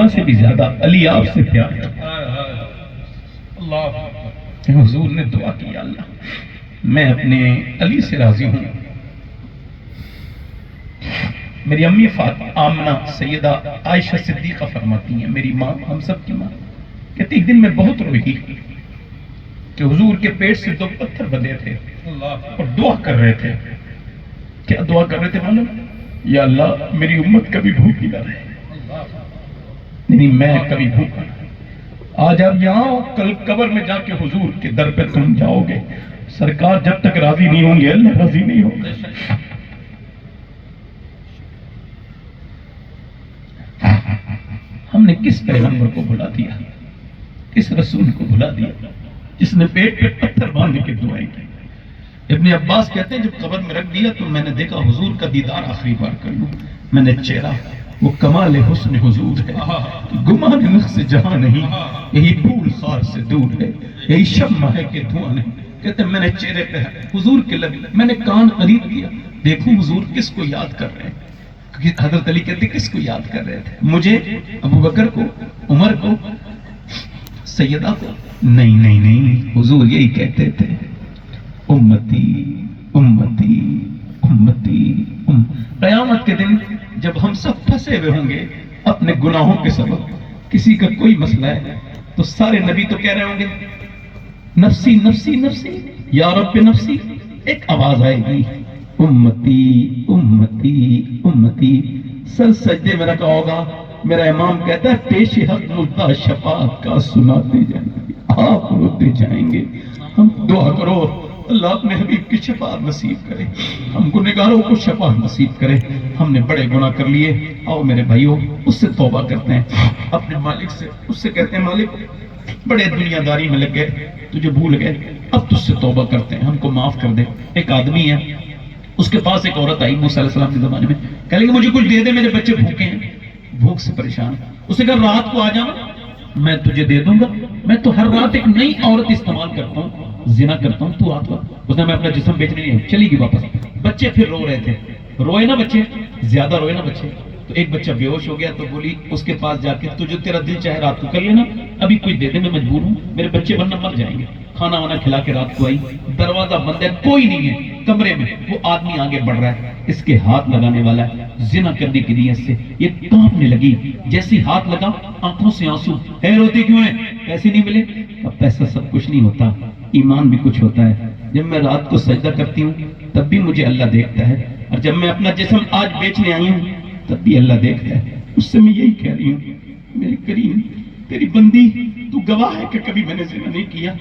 ماں سے بھی زیادہ علی آپ سے پیار کرتا ہے۔ حضور نے دعا کی، اللہ میں اپنے علی سے راضی ہوں۔ میری امی آمنہ سیدہ عائشہ صدیقہ فرماتی ہیں، میری ماں، ہم سب کی ماں، کہتی ایک دن میں بہت روئی کہ حضور کے پیٹ سے 2 پتھر بندے تھے اور دعا کر رہے تھے۔ کیا دعا کر رہے تھے معلوم؟ یا اللہ میری امت کبھی بھوکی نہ رہے، نہیں میں کبھی بھوکا نہ۔ آج آپ یہاں ہو، کل قبر میں جا کے حضور کے در پہ تم جاؤ گے، سرکار جب تک راضی نہیں ہوں گے اللہ راضی نہیں ہوگا۔ ہم نے کس پیغمبر کو بھلا دیا، کس رسول کو بھلا دیا جس نے پیٹ پہ پتھر باندھ کے دعائیں کی؟ ابن عباس کہتے ہیں جب قبر میں رکھ دیا تو میں نے دیکھا حضور کا دیدار آخری بار کر لوں، میں نے چہرہ، وہ کمال حسن حضور ہے، گمان نخ سے جہاں نہیں، یہی پھول خار سے دور ہے، یہی شمع ہے کہ دھواں نہیں۔ کہتے ہیں میں نے چہرے پہ حضور کے لب، میں نے کان قریب کیا، دیکھوں حضور کس کو یاد کر رہے ہیں۔ حضرت علی کہتے کس کو یاد کر رہے تھے؟ مجھے، ابو بکر کو، عمر کو، سیدہ کو؟ نہیں نہیں نہیں، حضور یہی کہتے تھے امتی امتی امتی قیامت کے دن جب ہم سب پھنسے ہوئے ہوں گے اپنے گناہوں کے سبب، کسی کا کوئی مسئلہ ہے تو سارے نبی تو کہہ رہے ہوں گے نفسی نفسی نفسی یا رب نفسی، ایک آواز آئے گی امتی امتی امتی، سر سجدے میں رکھا ہوگا، میرا امام کہتا ہے پیش حق مدعا شفاعت کا سناتے جائیں گے، آپ روتے جائیں گے۔ ہم دعا کرو اللہ اپنے حبیب کی شفاعت نصیب کرے، ہم گنہگاروں کو شفاعت نصیب کرے۔ ہم نے بڑے گناہ کر لیے، آؤ میرے بھائیوں اس سے توبہ کرتے ہیں، اپنے مالک سے، اس سے کہتے ہیں مالک بڑے دنیا داری میں لگ گئے، تجھے بھول گئے، اب تجھ سے توبہ کرتے ہیں، ہم کو معاف کر دے۔ ایک آدمی ہے، اس کے پاس ایک عورت آئی موسیٰ علیہ السلام کے زمانے میں، کہہ لیں گے مجھے کچھ دے دے، میرے بچے بھوکے ہیں، بھوک سے پریشان۔ اس نے کہا رات کو آ جانا، میں تجھے دے دوں گا، میں تو ہر رات ایک نئی عورت استعمال کرتا ہوں، زنا کرتا ہوں، تو رات کو۔ اس نے میں اپنا جسم بیچنے نہیں آئی، چلی گئی واپس۔ بچے پھر رو رہے تھے، روئے نا بچے، زیادہ روئے نا بچے، تو ایک بچہ بے ہوش ہو گیا، تو بولی اس کے پاس جا کے تجھے تیرا دل چاہے رات کو کر لینا، ابھی کچھ دے دے، میں مجبور ہوں، میرے بچے ورنہ مر جائیں گے۔ کھانا وانا کھلا کے رات کو آئی، دروازہ بند ہے، کوئی نہیں ہے کمرے میں، وہ آدمی آگے بڑھ رہا ہے، اس کے ہاتھ لگانے والا ہے زنا کرنے کی نیت سے، یہ کانپنے لگی، جیسی ہاتھ لگا آنکھوں سے آنسو، ہے روتی کیوں ہے؟ پیسے نہیں ملے؟ اب پیسہ سب کچھ نہیں ہوتا، ایمان بھی کچھ ہوتا ہے۔ جب میں رات کو سجدہ کرتی ہوں تب بھی مجھے اللہ دیکھتا ہے، اور جب میں اپنا جسم آج بیچنے آئی ہوں تب بھی اللہ دیکھتا ہے۔ اس سے میں یہی کہہ رہی ہوں میرے کریم تیری بندی، تو گواہ ہے کہ کبھی میں نے زنا نہیں کیا،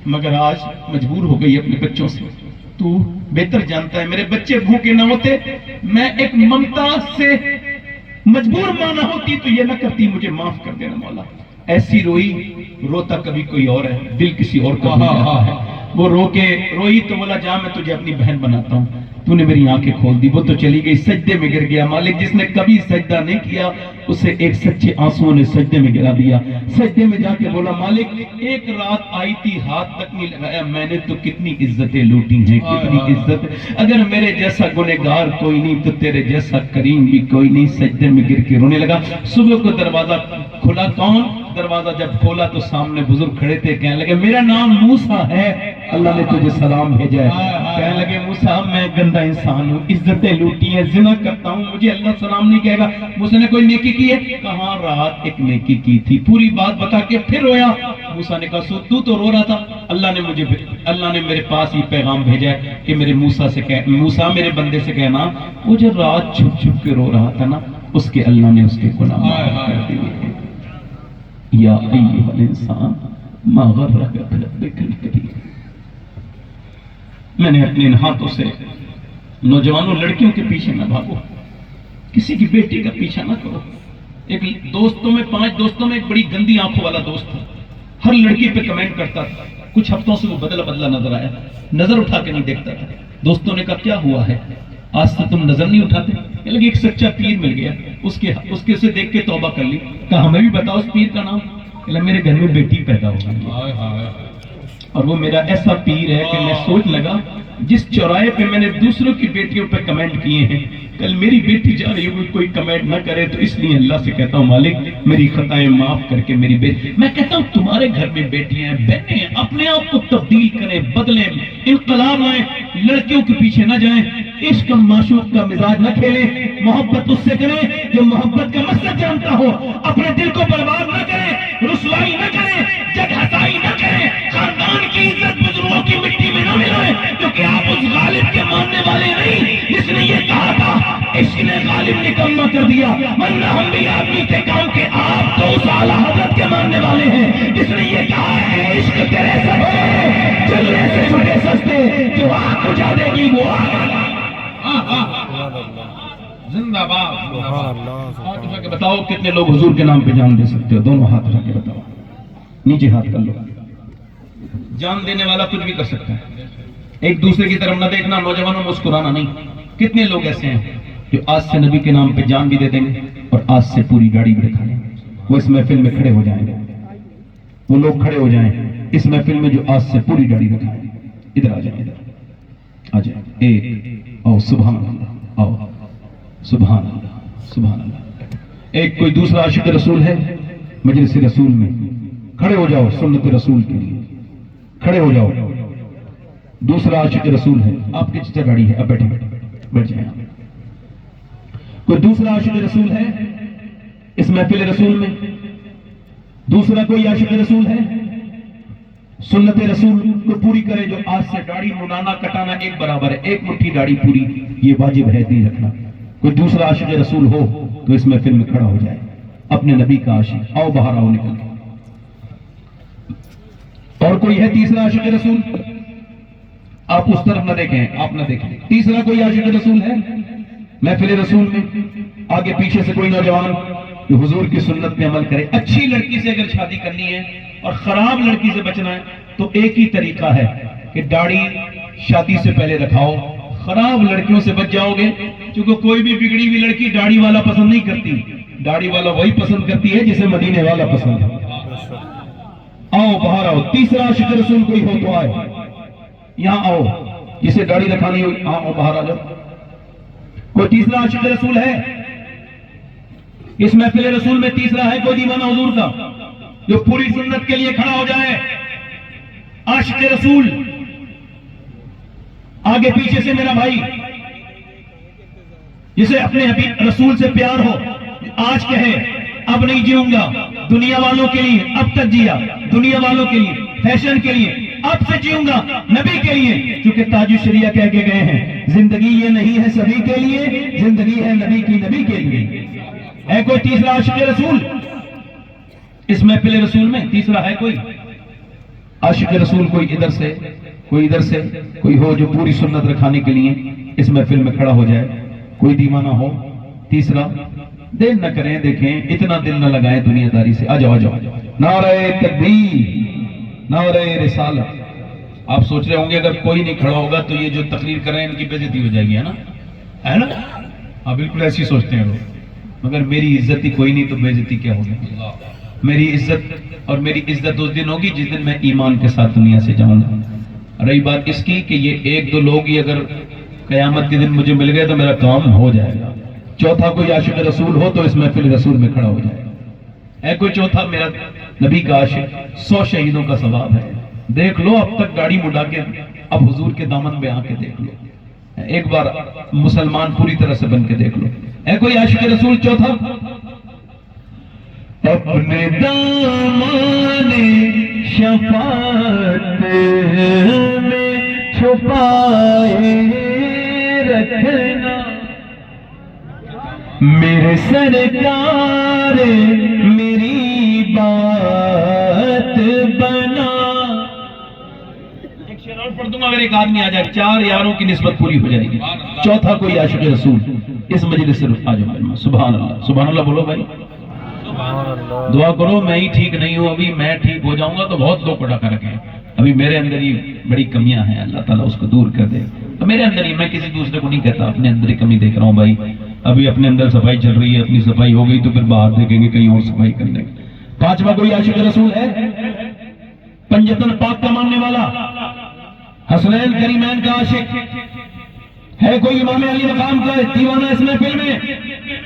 مگر آج مجبور ہو گئی اپنے بچوں سے، تو بہتر جانتا ہے میرے بچے بھوکے نہ ہوتے، میں ایک ممتا سے مجبور ماں نہ ہوتی تو یہ نہ کرتی، مجھے معاف کر دینا مولا۔ ایسی روئی، روتا کبھی کوئی اور ہے، دل کسی اور کا ہو جاتا ہے۔ وہ رو کے روئی تو بولا جا میں تجھے اپنی بہن بناتا ہوں، تو نے میری آنکھیں کھول دی، وہ تو چلی گئی، سجدے میں گر گیا۔ مالک جس نے کبھی سجدہ نہیں کیا اسے ایک سچے آنسوؤں نے سجدے میں گرا دیا، سجدے میں جا کے بولا مالک ایک رات آئی تھی ہاتھ تک نہیں لگایا، میں نے تو کتنی عزتیں لوٹی ہیں، کتنی عزت، اگر میرے جیسا گنہگار کوئی نہیں تو تیرے جیسا کریم بھی کوئی نہیں۔ سجدے میں گر کے رونے لگا۔ صبح کو دروازہ کھلا، کون؟ دروازہ جب کھولا تو سامنے بزرگ کھڑے تھے، کہنے لگے میرا نام موسیٰ ہے، اللہ نے تجھے سلام بھیجا ہے۔ کہنے لگے موسیٰ میں گندا انسان ہوں، عزتیں لوٹی ہیں، زنا کرتا ہوں، مجھے اللہ سلام نہیں کہے گا۔ موسیٰ نے کوئی نیکی کی ہے؟ کہاں رات ایک نیکی کی تھی، پوری بات بتا کے پھر رویا۔ موسیٰ نے کہا سو تو رو رہا تھا، اللہ نے میرے پاس یہ پیغام بھیجا ہے کہ میرے موسیٰ میرے بندے سے کہنا وہ جو رات چھپ چھپ کے رو رہا تھا نا، اس کے اللہ نے اس کے گناہ معاف کر دیے۔ یا ایھا الانسان ما غرک بربک الکریم۔ میں نے اپنے ان ہاتھوں سے نوجوانوں لڑکیوں کے پیچھے نہ بھاگو، کسی کی بیٹی کا پیچھا نہ کرو۔ ایک دوستوں میں 5 دوستوں میں ایک بڑی گندی آنکھوں والا دوست تھا، ہر لڑکی پہ کمنٹ کرتا تھا، کچھ ہفتوں سے وہ بدلا نظر آیا، نظر اٹھا کے نہیں دیکھتا تھا۔ دوستوں نے کہا کیا ہوا ہے آج سے تم نظر نہیں اٹھاتے؟ کہ لگے ایک سچا پیر مل گیا، اس کے سے دیکھ کے توبہ کر لی۔ کہا ہمیں بھی بتاؤ اس پیر کا نام۔ کہ لگے میرے گھر میں بیٹی پیدا ہو گئی اور وہ میرا ایسا پیر ہے کہ میں سوچ لگا جس چوراہے پہ میں نے دوسروں کی بیٹیوں پہ کمنٹ کیے ہیں، کل میری بیٹی جا رہی ہے کوئی کمنٹ نہ کرے، تو اس لیے اللہ سے کہتا ہوں مالک میری خطائیں معاف کر کے میری بیٹی، میں کہتا ہوں تمہارے گھر میں بیٹیاں ہیں، بہنیں ہیں، اپنے آپ کو تبدیل کریں، بدلیں، انقلاب لائیں، لڑکیوں کے پیچھے نہ جائیں، عشق معشوق کا مزاج نہ کھیلیں، محبت اس سے کریں جو محبت کا مقصد جانتا ہو، اپنے دل کو برباد نہ کریں، رسوائی نہ کریں، جگ ہسائی نہ کریں، خاندان کی عزت بزرگوں کی مٹی میں نہ ملائیں، کیونکہ آپ اس غالب کے ماننے والے نہیں جس نے یہ کہا تھا عشق نے غالب نکمہ کر دیا، ورنہ ہم بھی آدمی کے کام کے، آپ تو اس اعلیٰ حضرت کے ماننے والے ہیں جس نے یہ کہا ہے عشق تیرے سستے چلنے سے چھوٹے سستے، جو آگ بجھا دے گی وہ آگ۔ زندہ باد۔ ہاتھ اٹھا کے بتاؤ کتنے لوگ حضور کے نام پہ جان دے سکتے ہو؟ دونوں ہاتھ اٹھا کے بتاؤ، نیچے ہاتھ کر لو۔ جان دینے والا کچھ بھی کر سکتا ہے، ایک دوسرے کی طرف نہ دیکھنا، نوجوانوں مسکرانا نہیں۔ کتنے لوگ ایسے ہیں جو آج سے نبی کے نام پہ جان بھی دے دیں گے اور آج سے پوری گاڑی بھی دکھا دیں گے؟ وہ اس محفل میں کھڑے ہو جائیں گے، وہ لوگ کھڑے ہو جائیں اس محفل میں جو آج سے پوری گاڑی دکھائیں گے۔ ادھر آ جائیں، ادھر آ جائیں، ایک آؤ، سبحان اللہ، آؤ، سبحان اللہ، سبحان اللہ۔ ایک کوئی دوسرا عاشق رسول ہے مجلس رسول میں؟ کھڑے ہو جاؤ سنت رسول کے لیے، کھڑے ہو جاؤ۔ دوسرا عاشق رسول ہے، آپ کی چچا گاڑی ہے، اب بیٹھے بیٹھ جائیں۔ کوئی دوسرا عاشق رسول ہے اس محفل رسول میں؟ دوسرا کوئی عاشق رسول ہے؟ سنت رسول کو پوری کرے، جو آج سے داڑھی منانا کٹانا ایک برابر ہے، ایک مٹھی داڑھی پوری، یہ واجب ہے نہیں رکھنا۔ کوئی دوسرا عاشق رسول ہو تو اس محفل میں کھڑا ہو جائے، اپنے نبی کا عاشق، آؤ باہر آؤ نکل کے۔ اور کوئی ہے تیسرا عاشق رسول؟ آپ اس طرف نہ دیکھیں، آپ نہ دیکھیں۔ تیسرا کوئی عاشق رسول ہے محفل رسول میں؟ آگے پیچھے سے کوئی نوجوان جو حضور کی سنت پہ عمل کرے۔ اچھی لڑکی سے اگر شادی کرنی ہے اور خراب لڑکی سے بچنا ہے تو ایک ہی طریقہ ہے کہ داڑھی شادی سے پہلے رکھاؤ، خراب لڑکیوں سے بچ جاؤ گے، کیونکہ کوئی بھی بگڑی ہوئی لڑکی داڑھی والا پسند نہیں کرتی، داڑھی والا وہی پسند کرتی ہے جسے مدینے والا پسند ہے۔ آؤ باہر آؤ، تیسرا عاشق رسول کوئی ہو تو آئے، یہاں آؤ، جسے داڑھی رکھانی ہو آؤ باہر آ جاؤ۔ کوئی تیسرا عاشق رسول ہے اس محفل رسول میں؟ تیسرا ہے کوئی دیوانہ حضور کا جو پوری سنت کے لیے کھڑا ہو جائے؟ عاشق رسول آگے پیچھے سے میرا بھائی جسے اپنے حبیب رسول سے پیار ہو، آج کہے اب نہیں جیوں گا دنیا والوں کے لیے، اب تک جیا دنیا والوں کے لیے، فیشن کے لیے، اب سے جیوں گا نبی کے لیے، چونکہ تاج الشریعہ کہہ کے گئے ہیں زندگی یہ نہیں ہے سبھی کے لیے، زندگی ہے نبی کی نبی کے لیے۔ ہے کوئی تیسرا عاشق رسول اس محفل رسول میں؟ تیسرا ہے کوئی عاشق رسول؟ کوئی ادھر سے کوئی ادھر سے کوئی ہو جو پوری سنت رکھانے کے لیے اس محفل میں کھڑا ہو جائے، کوئی دیوانہ ہو؟ تیسرا دیر نہ کریں، دیکھیں اتنا دل نہ لگائیں دنیا داری سے، آ جاؤ آ جاؤ۔ نعرہ تکبیر، نعرہ رسالت۔ آپ سوچ رہے ہوں گے اگر کوئی نہیں کھڑا ہوگا تو یہ جو تقریر کر رہے ہیں ان کی بے عزتی ہو جائے گی، ہے نا؟ ہاں بالکل ایسی سوچتے ہیں لوگ، مگر میری عزت ہی کوئی نہیں تو بے عزتی کیا ہوگی؟ میری عزت اور میری عزت اس دن ہوگی جس دن میں ایمان کے ساتھ دنیا سے جاؤں گا۔ رہی بات اس کی کہ یہ ایک دو لوگ ہی اگر قیامت کے دن مجھے مل گئے تو میرا کام ہو جائے گا۔ چوتھا کوئی عاشق رسول ہو تو اس محفل رسول میں کھڑا ہو جائے گا۔ ہے کوئی چوتھا میرا نبی کا عاشق؟ 100 شہیدوں کا ثواب ہے، دیکھ لو اب تک گاڑی مڈا کے اب حضور کے دامن میں آ کے دیکھ لو، ایک بار مسلمان پوری طرح سے بن کے دیکھ لو۔ ہے کوئی عاشق رسول چوتھا؟ اپنے دامن شفاعت میں چھپائے رکھنا میرے سرکار میری بات بنا۔ ایک شعر اور پڑھ دوں گا اگر ایک آدمی آ جائے، 4 یاروں کی نسبت پوری ہو جائے گی۔ چوتھا کوئی عاشق رسول اس مجلس سے آ جاؤ۔ سبحان اللہ، سبحان اللہ بولو بھائی، دعا کرو میں ہی ٹھیک نہیں ہوں، ابھی میں ٹھیک ہو جاؤں گا تو بہت لوگ پڑا کر رکھے ہیں، ابھی میرے اندر ہی بڑی کمیاں ہیں، اللہ تعالیٰ اس کو دور کر دے۔ تو میرے اندر ہی، میں کسی دوسرے کو نہیں کہتا، اپنے اندر ہی کمی دیکھ رہا ہوں بھائی، ابھی اپنے اندر صفائی چل رہی ہے، اپنی صفائی ہو گئی تو پھر باہر دیکھیں گے کہیں اور صفائی کر لیں گے۔ 5واں کوئی عاشق رسول ہے پنجتن پاک کا ماننے والا؟ حسنین کریمین کا عاشق ہے کوئی امام علی مقام کا دیوانہ اس محفل میں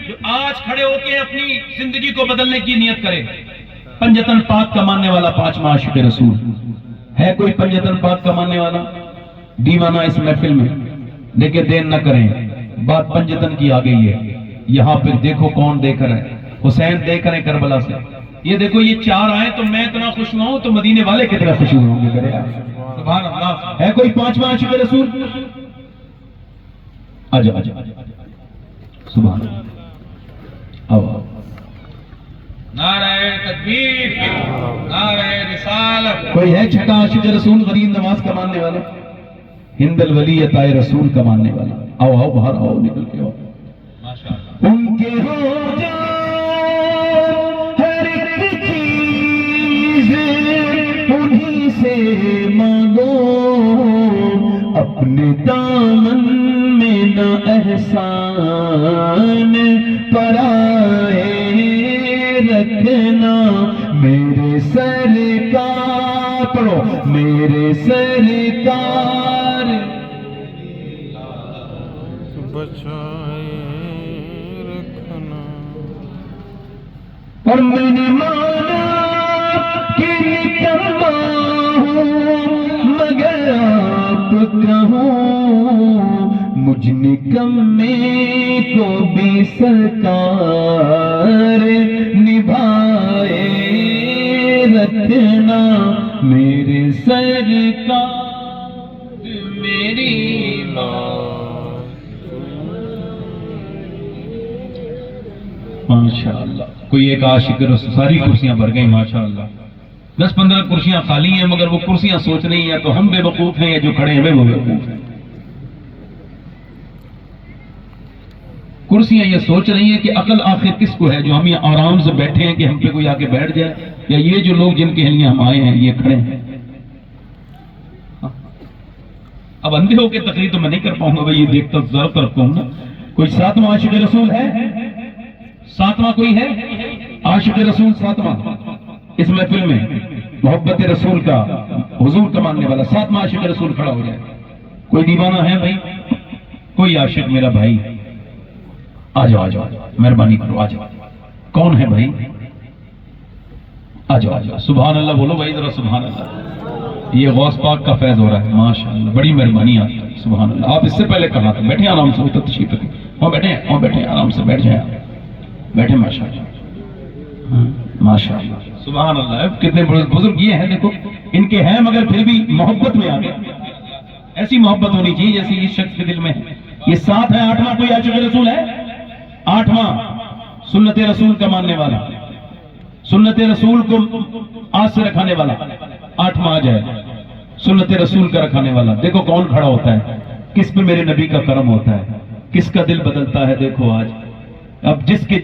جو آج کھڑے ہو کے اپنی زندگی کو بدلنے کی نیت کرے؟ پنجتن پاک کا ماننے والا پانچواں عاشق رسول ہے کوئی؟ پنجتن پاک کا ماننے والا دیوانہ اس محفل میں؟ دیکھیں دین نہ کریں، بات پنجتن کی آ گئی ہے، یہاں پہ دیکھو کون دیکھ رہا ہے، حسین دیکھ رہے ہیں کربلا سے، یہ دیکھو یہ چار آئے تو میں اتنا خوش ہوا ہوں تو مدینے والے کتنا خوش ہوئے ہوں گے؟ کرے سبحان اللہ۔ ہے کوئی پانچواں عاشق رسول؟ آجا آجا سبحان اللہ، آؤ آؤ۔ نعرہ تکبیر، نعرہ رسالت۔ کوئی ہے چھٹا عاشق رسول غریب نواز کا ماننے والا، ہند الولی عطائے رسول کا ماننے والا؟ آؤ آؤ باہر آؤ، نکل کے آؤ۔ ماشاءاللہ۔ ان کے ہو جاؤ ہر ایک چیز انہی سے مانگو، اپنے دامن میں نہ احسان پرائے رکھنا، میرے سرکار پڑھو، میرے سرکار بچائے رکھنا۔ اور میں نے مانا کہ نکما ہوں مگر آپ کہوں، مجھ نکمے کو بھی سرکار نبھائے رکھنا، میرے سرکار میری ماشاءاللہ۔ کوئی ایک عاشق رسول، ساری کرسیاں بھر گئی ماشاءاللہ، 10-15 کرسیاں خالی ہیں مگر وہ کرسیاں سوچ رہی ہیں تو ہم بے وقوف ہیں یا جو کھڑے ہیں وہ بے وقوف ہیں؟ کرسیاں یہ سوچ رہی ہیں کہ عقل آخر کس کو ہے جو ہم یہ آرام سے بیٹھے ہیں کہ ہم پہ کوئی آ کے بیٹھ جائے، یا یہ جو لوگ جن کے لیے ہم آئے ہیں یہ کھڑے ہیں؟ اب اندھے ہو کے تقریر تو میں نہیں کر پاؤں گا بھائی، یہ دیکھتا ضرور کرتا ہوں نا۔ کوئی ساتواں عاشق رسول ہے؟ ساتواں کوئی ہے عاشق رسول؟ ساتواں اس محفل میں محبت رسول کا، حضور کا ماننے والا ساتواں عاشق رسول کھڑا ہو جائے۔ کوئی دیوانہ ہے بھائی؟ کوئی عاشق میرا بھائی؟ آ جاؤ آ جاؤ، مہربانی کرو آ جاؤ۔ کون ہے بھائی؟ آ جاؤ آ جاؤ، سبحان اللہ بولو بھائی ذرا سبحان اللہ۔ یہ غوث پاک کا فیض ہو رہا ہے ماشاءاللہ، بڑی مہربانی آپ کی، سبحان اللہ۔ آپ اس سے پہلے کہا تھا، بیٹھیں آرام سے، تشریف رکھیں، وہاں بیٹھیں، وہاں بیٹھیں، آرام سے بیٹھ جائیں، بیٹھیں ماشاءاللہ ماشاءاللہ سبحان اللہ۔ اب کتنے بزرگ یہ ہیں، دیکھو ان کے ہیں مگر پھر بھی محبت میں آ گئے، ایسی محبت ہونی چاہیے جیسی اس شخص کے دل میں ہے۔ یہ 7 ہے، 8واں کوئی عاشق رسول ہے؟ 8واں سنت رسول کا ماننے والا، سنت رسول کو آج سے رکھانے والا، 8واں آ جائے، سنت رسول کا رکھانے والا۔ دیکھو کون کھڑا ہوتا ہے، کس پہ میرے نبی کا کرم ہوتا ہے، کس کا دل بدلتا ہے۔ دیکھو آج اب جس کے